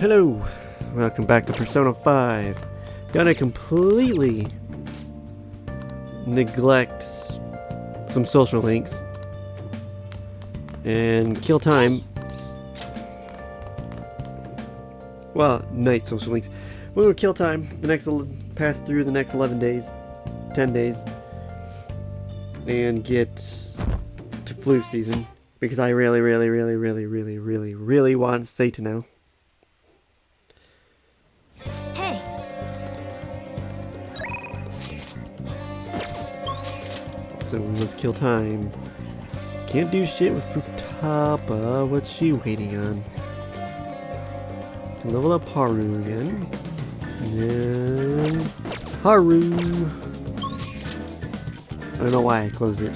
Hello, welcome back to Persona 5. Gonna completely neglect some social links and kill time. Well, night social links. We're gonna kill time. Pass through the next 11 days, 10 days, and get to flu season because I really want Satan now. So we must kill time. Can't do shit with Futaba. What's she waiting on? Level up Haru again. And then Haru. I don't know why I closed it.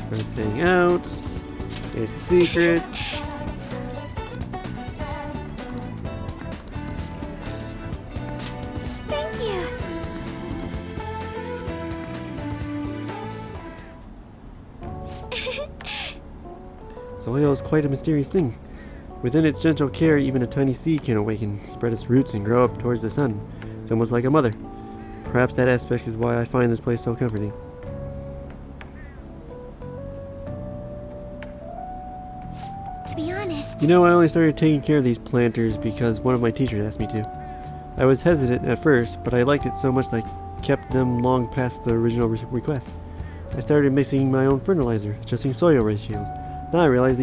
Everything out. It's a secret. Thank you. Soil is quite a mysterious thing. Within its gentle care, even a tiny seed can awaken, spread its roots, and grow up towards the sun. It's almost like a mother. Perhaps that aspect is why I find this place so comforting. To be honest, You know, I only started taking care of these planters because one of my teachers asked me to. I was hesitant at first, but I liked it so much that I kept them long past the original request. I started mixing my own fertilizer, adjusting soil ratios. Now I raise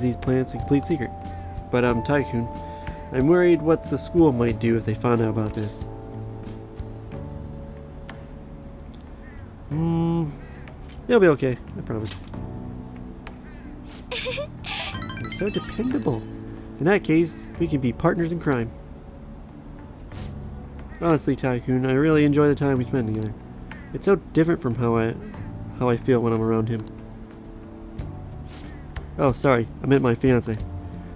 these plants in complete secret. But Tycoon, I'm worried what the school might do if they found out about this. It'll be okay, I promise. You're so dependable. In that case, we can be partners in crime. Honestly, Tycoon, I really enjoy the time we spend together. It's so different from how I feel when I'm around him. Oh, sorry, I meant my fiance.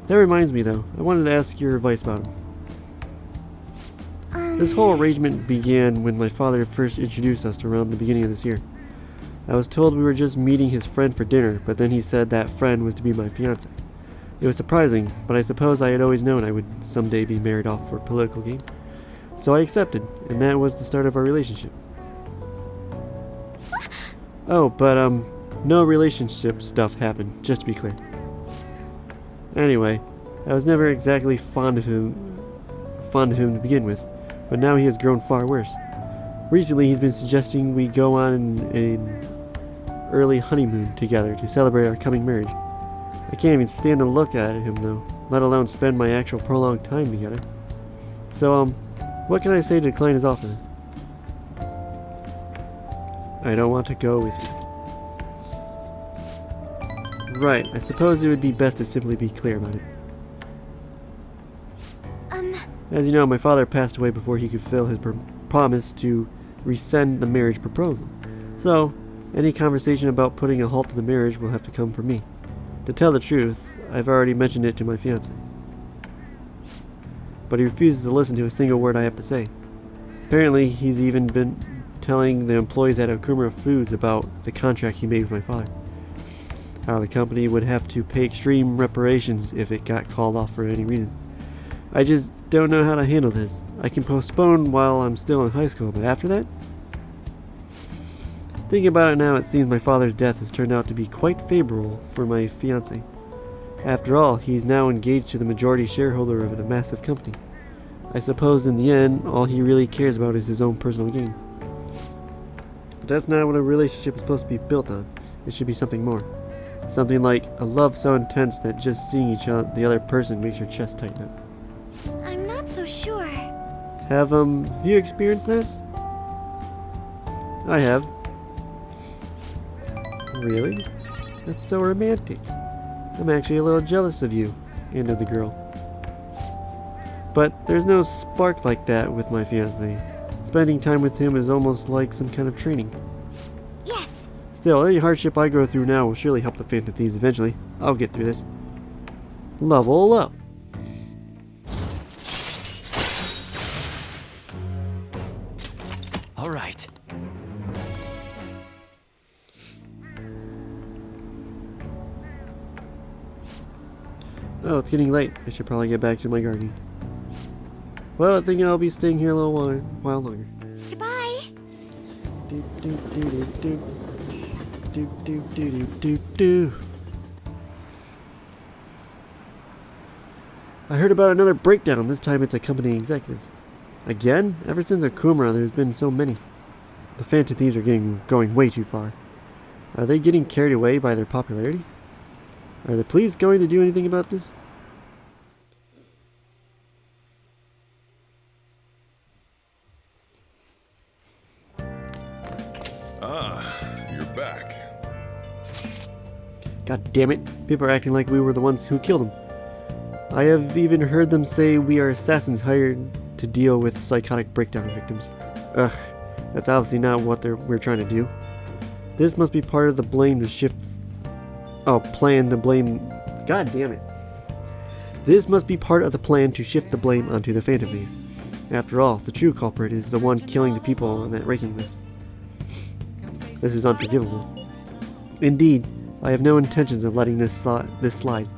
That reminds me though, I wanted to ask your advice about him. This whole arrangement began when my father first introduced us around the beginning of this year. I was told we were just meeting his friend for dinner, but then he said that friend was to be my fiance. It was surprising, but I suppose I had always known I would someday be married off for political gain. So I accepted, and that was the start of our relationship. Oh, but no relationship stuff happened, just to be clear. Anyway, I was never exactly fond of him to begin with, but now he has grown far worse. Recently, he's been suggesting we go on an early honeymoon together to celebrate our coming marriage. I can't even stand to look at him though, let alone spend my actual prolonged time together. So, what can I say to decline his offer? I don't want to go with you. Right, I suppose it would be best to simply be clear about it. As you know, my father passed away before he could fulfill his promise to rescind the marriage proposal. So, any conversation about putting a halt to the marriage will have to come from me. To tell the truth, I've already mentioned it to my fiancé. But he refuses to listen to a single word I have to say. Apparently, he's even been telling the employees at Okumura Foods about the contract he made with my father. How the company would have to pay extreme reparations if it got called off for any reason. I just don't know how to handle this. I can postpone while I'm still in high school, but after that? Thinking about it now, it seems my father's death has turned out to be quite favorable for my fiancé. After all, he's now engaged to the majority shareholder of a massive company. I suppose in the end, all he really cares about is his own personal gain. But that's not what a relationship is supposed to be built on. It should be something more. Something like a love so intense that just seeing the other person makes your chest tighten up. I'm not so sure. Have you experienced that? I have. Really? That's so romantic. I'm actually a little jealous of you and of the girl. But there's no spark like that with my fiancée. spending time with him is almost like some kind of training. Yes. Still, any hardship I go through now will surely help the Phantom Thieves eventually. I'll get through this. Level up. All right. Oh, it's getting late. I should probably get back to my gardening. Well, I think I'll be staying here a little while longer. Goodbye. Do, do, do, do, do. Do, do, do, do, do, do. I heard about another breakdown. This time it's a company executive. Again? Ever since Akumara, there's been so many. The Phantom Thieves are going way too far. Are they getting carried away by their popularity? Are the police going to do anything about this? Ah, you're back. God damn it. People are acting like we were the ones who killed him. I have even heard them say we are assassins hired to deal with psychotic breakdown victims. Ugh, that's obviously not what we're trying to do. This must be part of the blame to shift... Oh, plan to blame... God damn it. This must be part of the plan to shift the blame onto the Phantom Thieves. After all, the true culprit is the one killing the people on that ranking list. This is unforgivable. Indeed, I have no intentions of letting this slide.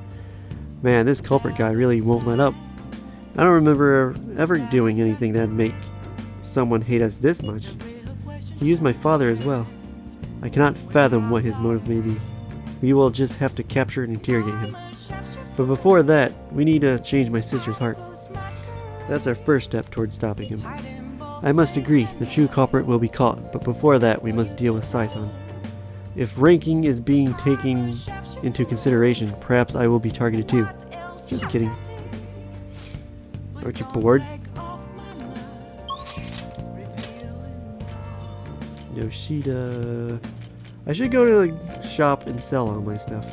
Man, this culprit guy really won't let up. I don't remember ever doing anything that'd make someone hate us this much. He used my father as well. I cannot fathom what his motive may be. We will just have to capture and interrogate him. But before that, we need to change my sister's heart. That's our first step towards stopping him. I must agree, the true culprit will be caught, but before that we must deal with Saison. If ranking is being taken into consideration, perhaps I will be targeted too. Just kidding. Aren't you bored? Yoshida... I should go to the shop and sell all my stuff.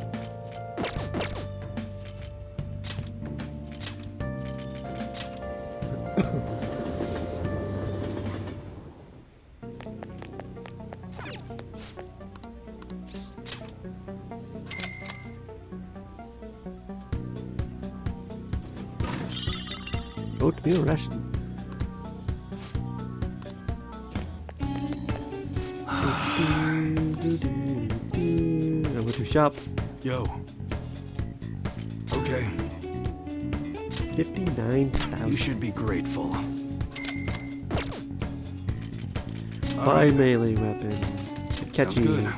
Oatmeal ration. I went to shop. Yo. Okay. 59,000. You should be grateful. Buy melee weapon. Sounds Catchy. good.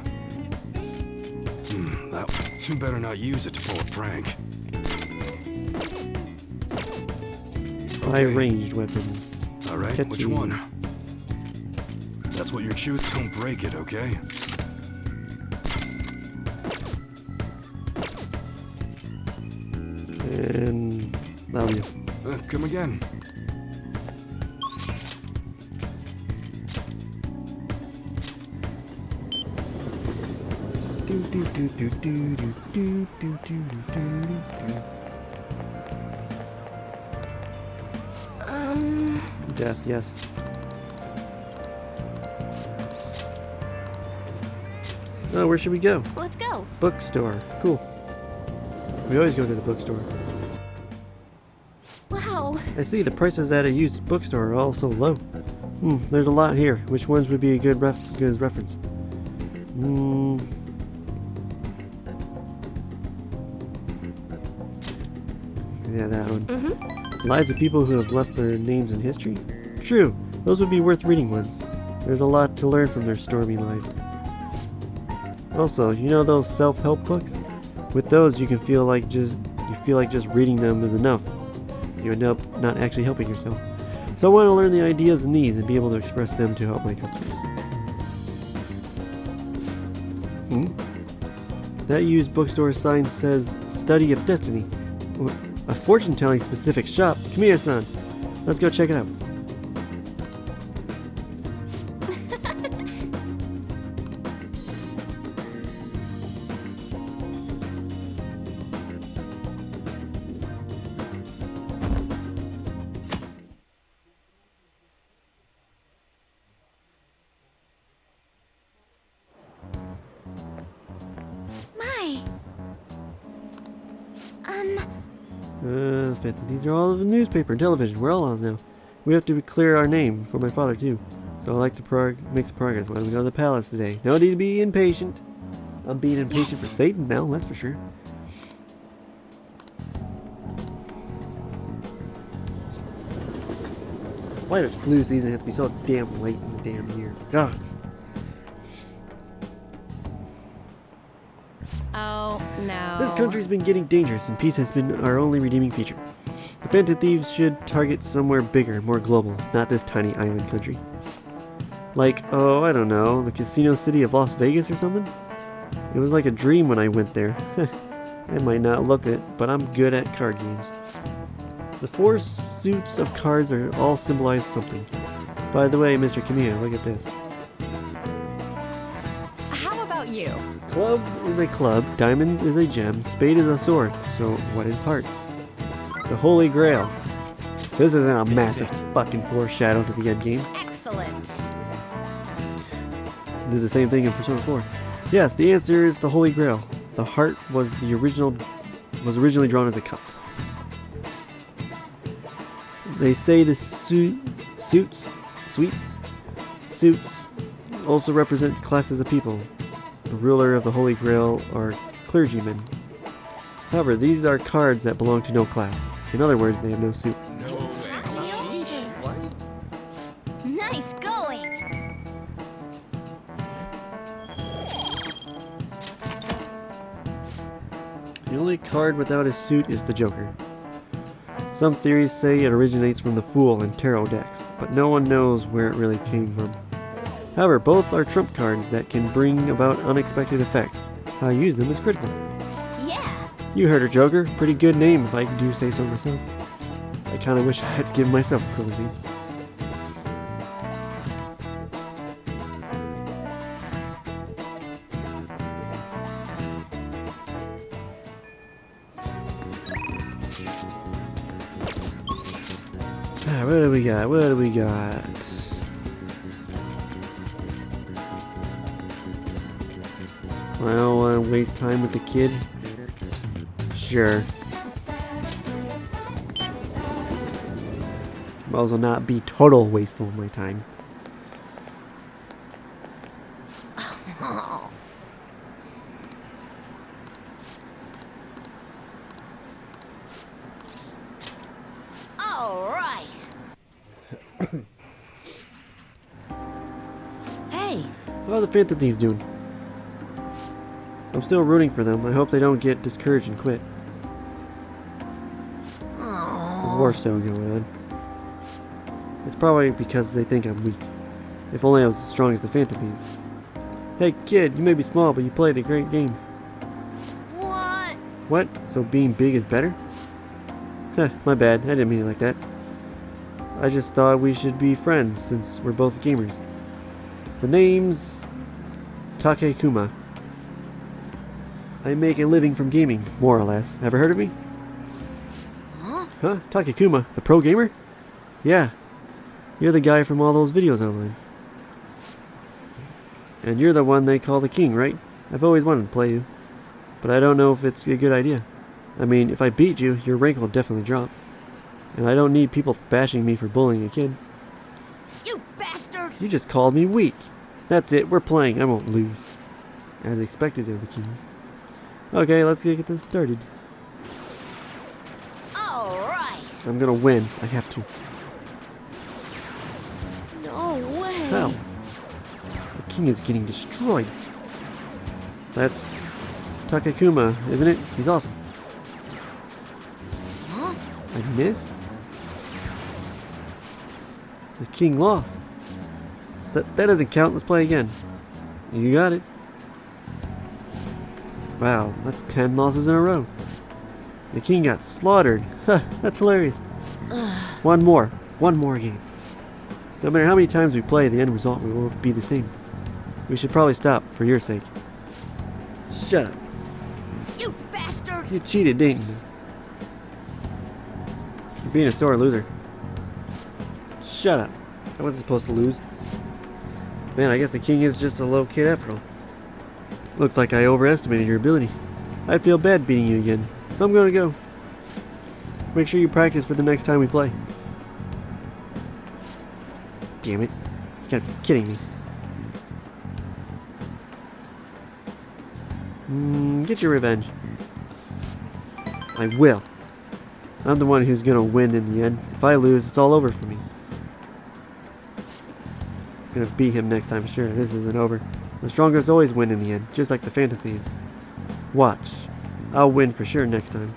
You better not use it to pull a prank. Buy ranged weapon. All right, which Catchy. one? That's what your truth. Don't break it, okay? And love you. Come again. Do do do do do do do do do do. Death, yes. Oh, where should we go? Let's go. Bookstore. Cool. We always go to the bookstore. Wow. I see the prices at a used bookstore are all so low. There's a lot here. Which ones would be a good reference? Yeah, that one. Lives of people who have left their names in history? True. Those would be worth reading ones. There's a lot to learn from their stormy lives. Also, you know those self-help books? With those, you feel like just reading them is enough. You end up not actually helping yourself. So I want to learn the ideas in these and be able to express them to help my customers. That used bookstore sign says Study of Destiny. A fortune-telling specific shop. Kamiya-san, let's go check it out. outfits. And these are all of the newspaper and television. We're all on now. We have to clear our name for my father too. So I like to make some progress. Why don't we go to the palace today? No need to be impatient. I'm being impatient for Satan now, that's for sure. Why does flu season have to be so damn late in the damn year? God. Oh, no. This country's been getting dangerous, and peace has been our only redeeming feature. The Phantom Thieves should target somewhere bigger, more global, not this tiny island country. Like, oh, I don't know, the casino city of Las Vegas or something? It was like a dream when I went there. I might not look it, but I'm good at card games. The 4 suits of cards are all symbolize something. By the way, Mr. Kamiya, look at this. How about you? Club is a club, diamond is a gem, spade is a sword. So what is hearts? The Holy Grail. This isn't a massive fucking foreshadow to the end game. Excellent. Did the same thing in Persona 4. Yes, the answer is the Holy Grail. The heart was originally drawn as a cup. They say the suits also represent classes of people. The ruler of the Holy Grail are clergymen. However, these are cards that belong to no class. In other words, they have no suit. Nice going. The only card without a suit is the Joker. Some theories say it originates from the Fool and Tarot decks, but no one knows where it really came from. However, both are trump cards that can bring about unexpected effects. How you use them is critical. Yeah. You heard her, Joker. Pretty good name if I do say so myself. I kinda wish I had given myself a cool name. What do we got? What do we got? I don't want to waste time with the kid. Sure. Might as well not be total wasteful of my time. All right. Hey. How are the Phantom Thieves doing? I'm still rooting for them. I hope they don't get discouraged and quit. The war's still going on. It's probably because they think I'm weak. If only I was as strong as the Phantom Thieves. Hey kid, you may be small, but you played a great game. What? What? So being big is better? Heh, my bad. I didn't mean it like that. I just thought we should be friends since we're both gamers. The name's Takekuma. I make a living from gaming, more or less. Ever heard of me? Huh? Takekuma, the pro gamer? Yeah. You're the guy from all those videos online. And you're the one they call the king, right? I've always wanted to play you. But I don't know if it's a good idea. I mean, if I beat you, your rank will definitely drop. And I don't need people bashing me for bullying a kid. You bastard! You just called me weak. That's it, we're playing. I won't lose. As expected of the king. Okay, let's get this started. All right. I'm gonna win. I have to. No way. How? The king is getting destroyed. That's Takekuma, isn't it? He's awesome. Huh? I missed? The king lost. That doesn't count. Let's play again. You got it. Wow, that's 10 losses in a row. The king got slaughtered. Huh, that's hilarious. One more game. No matter how many times we play, the end result will be the same. We should probably stop, for your sake. Shut up. You bastard! You cheated, didn't you? You're being a sore loser. Shut up. I wasn't supposed to lose. Man, I guess the king is just a low kid after all. Looks like I overestimated your ability. I'd feel bad beating you again, so I'm gonna go. Make sure you practice for the next time we play. Damn it. You gotta be kidding me. Get your revenge. I will. I'm the one who's gonna win in the end. If I lose, it's all over for me. I'm gonna beat him next time, sure. This isn't over. The strongest always win in the end, just like the Phantom Thieves. Watch. I'll win for sure next time.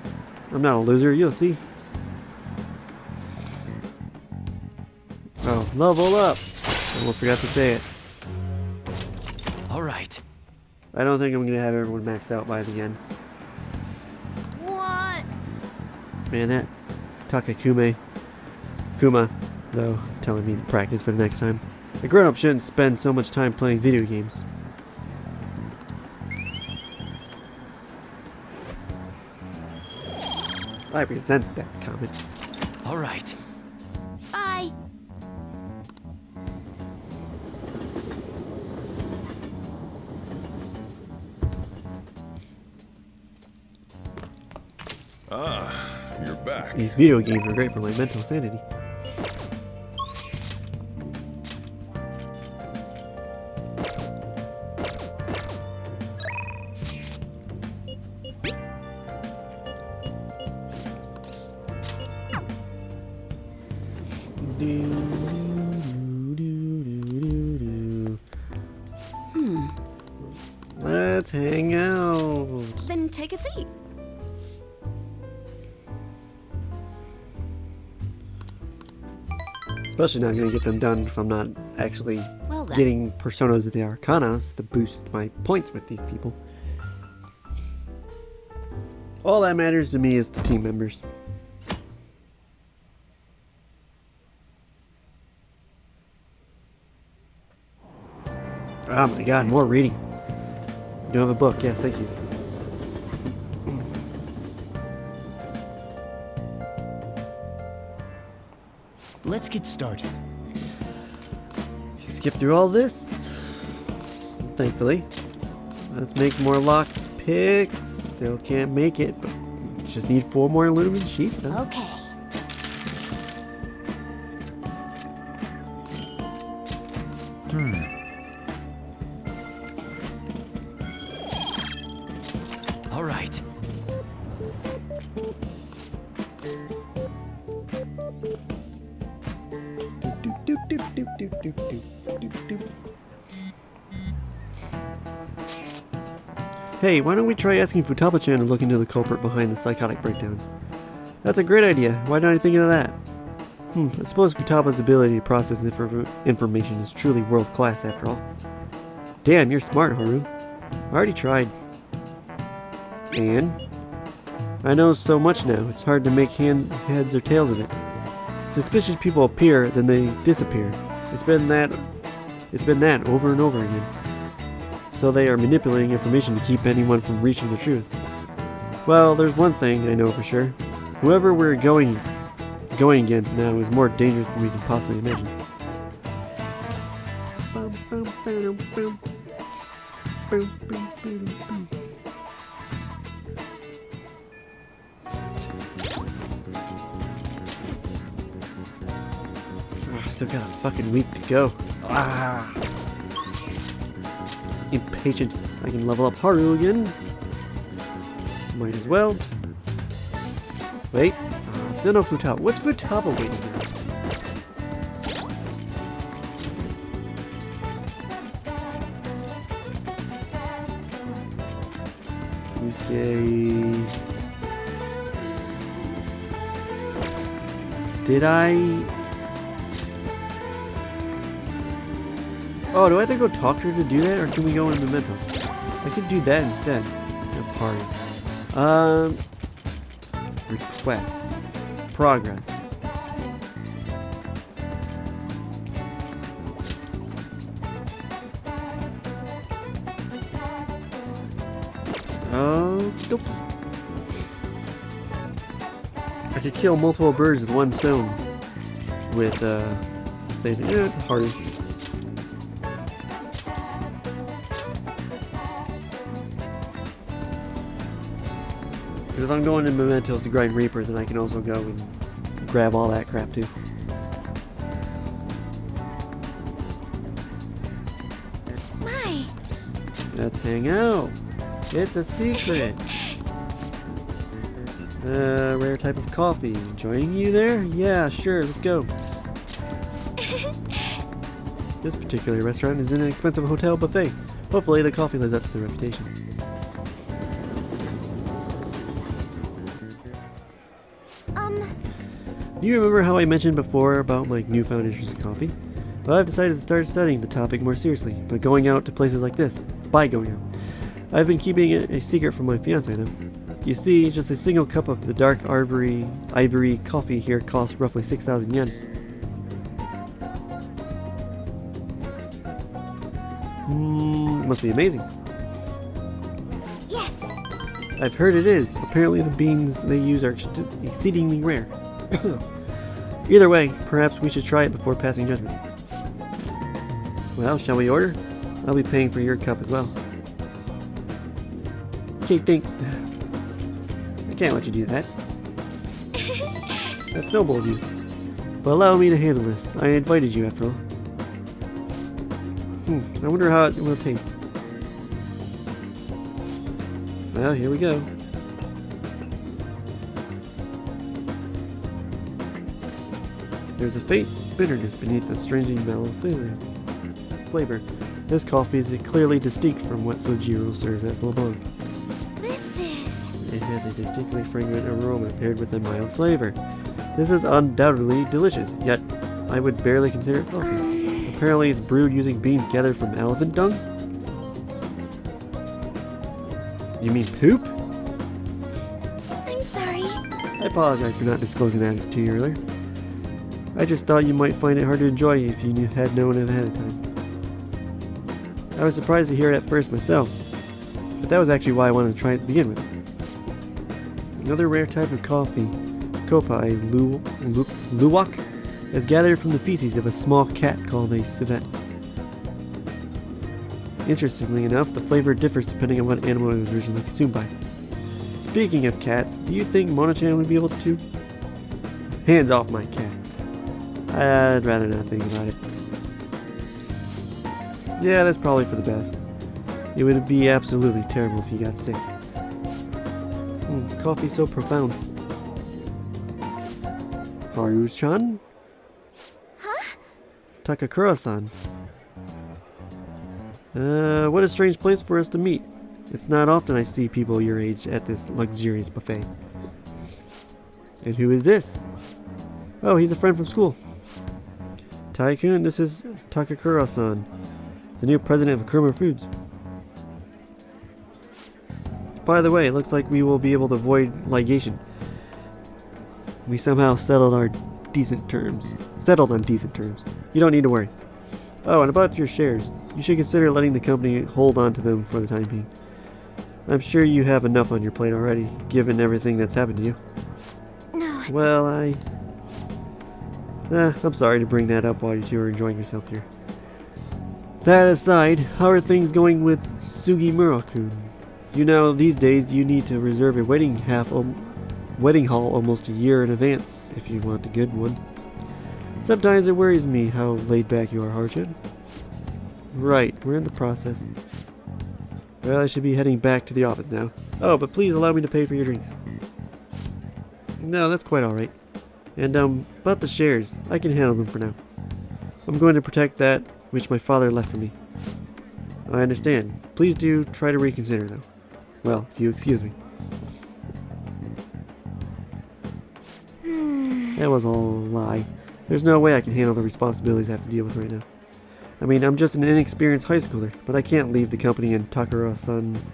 I'm not a loser, you'll see. Oh, level up! Almost forgot to say it. All right. I don't think I'm gonna have everyone maxed out by the end. What? Man, that Kuma, though, telling me to practice for the next time. A grown-up shouldn't spend so much time playing video games. I resent that comment. All right. Bye. Ah, you're back. These video games are great for my mental sanity. Let's hang out. Then take a seat. Especially not gonna get them done if I'm not actually Well then. getting Personas of the Arcanas to boost my points with these people. All that matters to me is the team members. Oh my god, more reading. You don't have a book, yeah, thank you. Let's get started. Skip through all this. Thankfully. Let's make more lock picks. Still can't make it, but just need 4 more aluminum sheets. Huh? Okay. All right. Hey, why don't we try asking Futaba-chan to look into the culprit behind the psychotic breakdowns? That's a great idea. Why don't I think of that? I suppose Futaba's ability to process information is truly world-class after all. Damn, you're smart, Haru. I already tried. And? I know so much now, it's hard to make heads or tails of it. Suspicious people appear, then they disappear. It's been that over and over again. So they are manipulating information to keep anyone from reaching the truth. Well, there's one thing I know for sure. Whoever we're going against now is more dangerous than we can possibly imagine. Still got a fucking week to go. Impatient. I can level up Haru again. Might as well. Wait. Still no Futaba. What's Futaba waiting here? Yusuke. Did I? Oh, do I have to go talk to her to do that, or can we go in Mementos? I could do that instead. A party. Request. Progress. Nope. I could kill multiple birds with one stone. With, Haru. Because if I'm going to Mementos to grind Reapers, then I can also go and grab all that crap too. My. Let's hang out. It's a secret. Rare type of coffee. Joining you there? Yeah, sure, let's go. This particular restaurant is in an expensive hotel buffet. Hopefully the coffee lives up to the reputation. Do you remember how I mentioned before about my newfound interest in coffee? Well, I've decided to start studying the topic more seriously, but going out to places like this. By going out. I've been keeping it a secret from my fiancé though. You see, just a single cup of the dark ivory coffee here costs roughly 6,000 yen. Must be amazing. Yes. I've heard it is. Apparently the beans they use are exceedingly rare. Either way, perhaps we should try it before passing judgment. Well, shall we order? I'll be paying for your cup as well. Okay, thanks. I can't let you do that. That's noble of you. But allow me to handle this. I invited you after all. I wonder how it will taste. Well, here we go. There's a faint bitterness beneath the strangely mellow flavor. This coffee is clearly distinct from what Sojiro serves as LeBlanc. This is. It has a distinctly fragrant aroma paired with a mild flavor. This is undoubtedly delicious, yet I would barely consider it coffee. Apparently it's brewed using beans gathered from elephant dung? You mean poop? I'm sorry. I apologize for not disclosing that to you earlier. I just thought you might find it hard to enjoy if you had known it ahead of time. I was surprised to hear it at first myself, but that was actually why I wanted to try it to begin with. Another rare type of coffee, Kopai Luwak, is gathered from the feces of a small cat called a civet. Interestingly enough, the flavor differs depending on what animal it was originally consumed by. Speaking of cats, do you think Mona-chan would be able to? Hands off my cat. I'd rather not think about it. Yeah, that's probably for the best. It would be absolutely terrible if he got sick. Coffee so profound. Haru-chan? Huh? Takakura-san. What a strange place for us to meet. It's not often I see people your age at this luxurious buffet. And who is this? Oh, he's a friend from school. Tycoon, this is Takakura-san, the new president of Kuruma Foods. By the way, it looks like we will be able to avoid ligation. We somehow settled on decent terms. You don't need to worry. Oh, and about your shares. You should consider letting the company hold on to them for the time being. I'm sure you have enough on your plate already, given everything that's happened to you. No. Well, I'm sorry to bring that up while you are enjoying yourself here. That aside, how are things going with Sugimura-kun? You know, these days you need to reserve a wedding hall almost a year in advance if you want a good one. Sometimes it worries me how laid back you are, Haru-chan. Right, we're in the process. Well, I should be heading back to the office now. Oh, but please allow me to pay for your drinks. No, that's quite alright. And, about the shares, I can handle them for now. I'm going to protect that which my father left for me. I understand. Please do try to reconsider, though. Well, if you excuse me. That was all a lie. There's no way I can handle the responsibilities I have to deal with right now. I mean, I'm just an inexperienced high schooler, but I can't leave the company in Kura-san's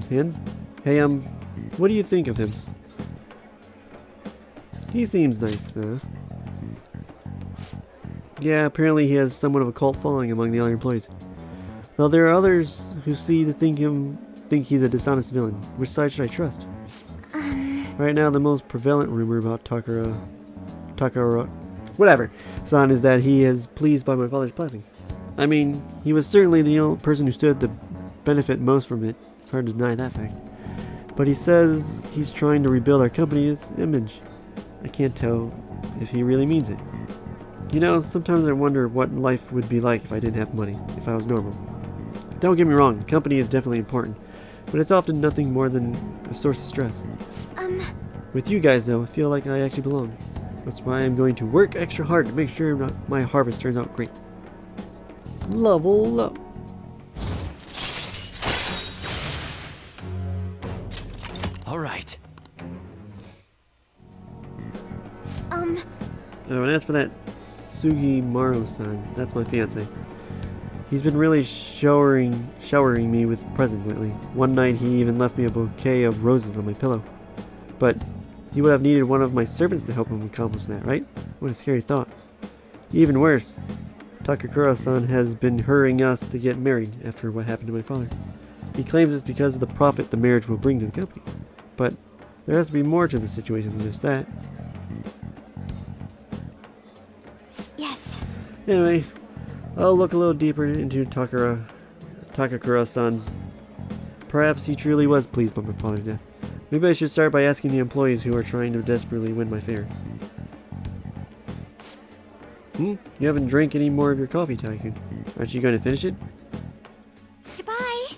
hands. Hey, what do you think of him? He seems nice, huh? Yeah, apparently he has somewhat of a cult following among the other employees. Though there are others who think he's a dishonest villain. Which side should I trust? Right now, the most prevalent rumor about Takara-san is that he is pleased by my father's blessing. I mean, he was certainly the only person who stood to benefit most from it. It's hard to deny that fact. But he says he's trying to rebuild our company's image. I can't tell if he really means it. You know, sometimes I wonder what life would be like if I didn't have money, if I was normal. Don't get me wrong, the company is definitely important, but it's often nothing more than a source of stress. With you guys, though, I feel like I actually belong. That's why I'm going to work extra hard to make sure my harvest turns out great. Level up. All right. Oh, and as for that Sugimaro-san, that's my fiance. He's been really showering me with presents lately. One night he even left me a bouquet of roses on my pillow. But he would have needed one of my servants to help him accomplish that, right? What a scary thought. Even worse, Takakura-san has been hurrying us to get married after what happened to my father. He claims it's because of the profit the marriage will bring to the company. But there has to be more to the situation than just that. Yes. Anyway, I'll look a little deeper into Takakura-san's. Perhaps he truly was pleased by my father's death. Maybe I should start by asking the employees who are trying to desperately win my favor. You haven't drank any more of your coffee, Tycoon. Aren't you going to finish it? Goodbye.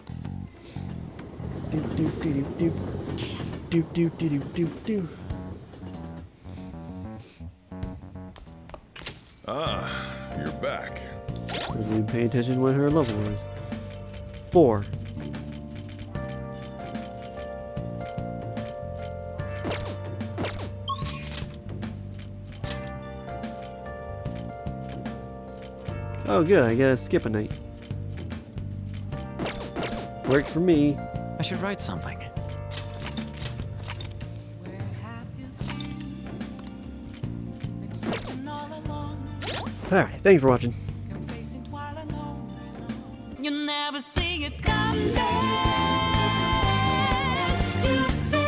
Doop doop doop doop doop doop doop doop doop. Ah, you're back. Wasn't even paying attention to what her level was. 4. Oh good, I gotta skip a night. Worked for me. I should write something. Alright, thanks for watching. You never see it coming. You say